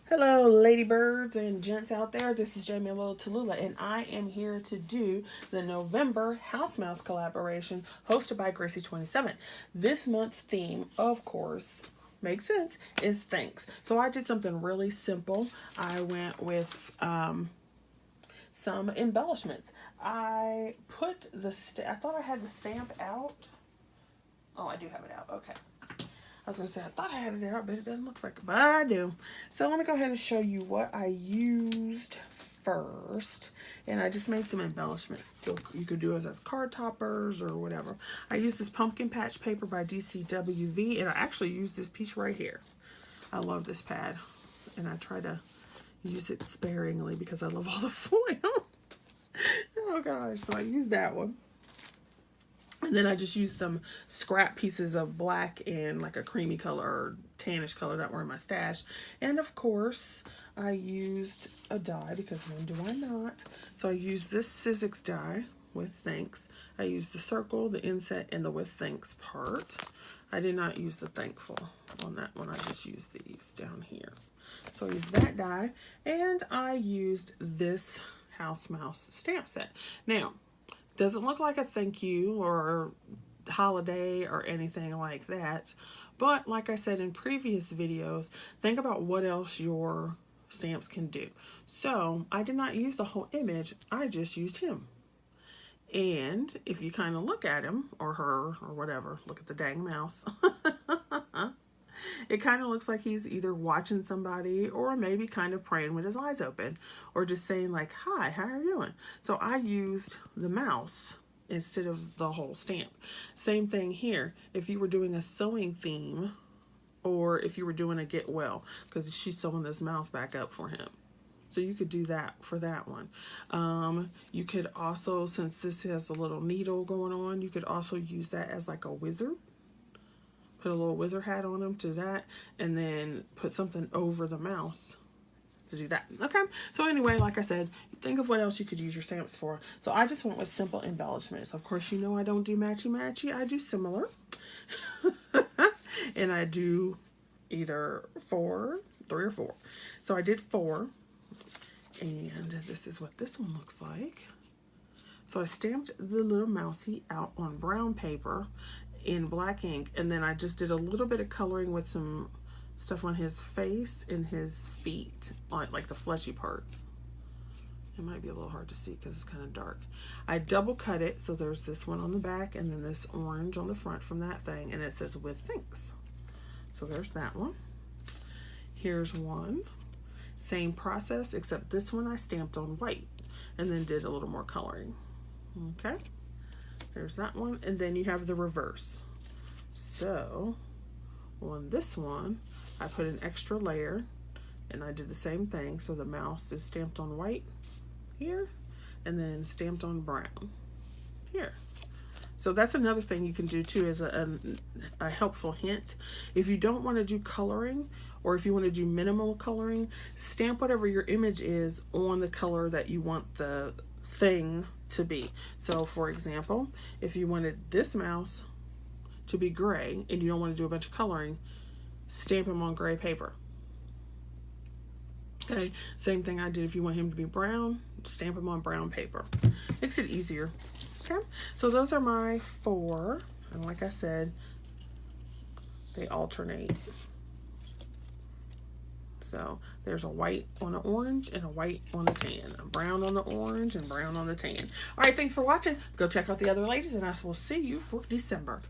Hello, ladybirds and gents out there. This is Jamie Little Tallulah, and I am here to do the November House Mouse collaboration hosted by Gracie21. This month's theme, of course, makes sense, is thanks. So I did something really simple. I went with some embellishments. I put the I thought I had the stamp out. Oh, I do have it out. Okay. I was going to say, I thought I had it out, but it doesn't look like it, but I do. So let me go ahead and show you what I used first. And I just made some embellishments. So you could do it as card toppers or whatever. I used this pumpkin patch paper by DCWV, and I actually used this piece right here. I love this pad, and I try to use it sparingly because I love all the foil. Oh gosh, so I used that one. And then I just used some scrap pieces of black and like a creamy color or tannish color that were in my stash. And of course, I used a die because when do I not? So I used this Sizzix die with thanks. I used the circle, the inset, and the with thanks part. I did not use the thankful on that one. I just used these down here. So I used that die, and I used this House Mouse stamp set. Now, doesn't look like a thank you or holiday or anything like that. But like I said in previous videos, think about what else your stamps can do. So I did not use the whole image. I just used him. And if you kind of look at him or her or whatever, look at the dang mouse. It kind of looks like he's either watching somebody or maybe kind of praying with his eyes open or just saying like, hi, how are you doing? So I used the mouse instead of the whole stamp. Same thing here. If you were doing a sewing theme or if you were doing a get well, because she's sewing this mouse back up for him. So you could do that for that one. You could also, since this has a little needle going on, you could also use that as like a wizard. Put a little wizard hat on him to that, and then put something over the mouse to do that. Okay, so anyway, like I said, think of what else you could use your stamps for. So I just went with simple embellishments. Of course, you know I don't do matchy-matchy. I do similar. And I do either 3 or 4. So I did 4, and this is what this one looks like. So I stamped the little mousey out on brown paper in black ink, and then I just did a little bit of coloring with some stuff on his face and his feet, on like the fleshy parts. It might be a little hard to see because it's kind of dark. I double cut it, so there's this one on the back and then this orange on the front from that thing, and it says with thanks. So there's that one. Here's one. Same process, except this one I stamped on white and then did a little more coloring. Okay. There's that one, and then you have the reverse. So on this one, I put an extra layer, and I did the same thing. So the mouse is stamped on white here, and then stamped on brown here. So that's another thing you can do too, as a helpful hint. If you don't want to do coloring, or if you want to do minimal coloring, stamp whatever your image is on the color that you want the thing to be. So for example, if you wanted this mouse to be gray and you don't want to do a bunch of coloring, stamp him on gray paper. Okay, same thing I did if you want him to be brown, stamp him on brown paper. Makes it easier. Okay, so those are my 4, and like I said, they alternate. So there's a white on an orange and a white on a tan, a brown on the orange and brown on the tan. All right, thanks for watching. Go check out the other ladies, and I will see you for December.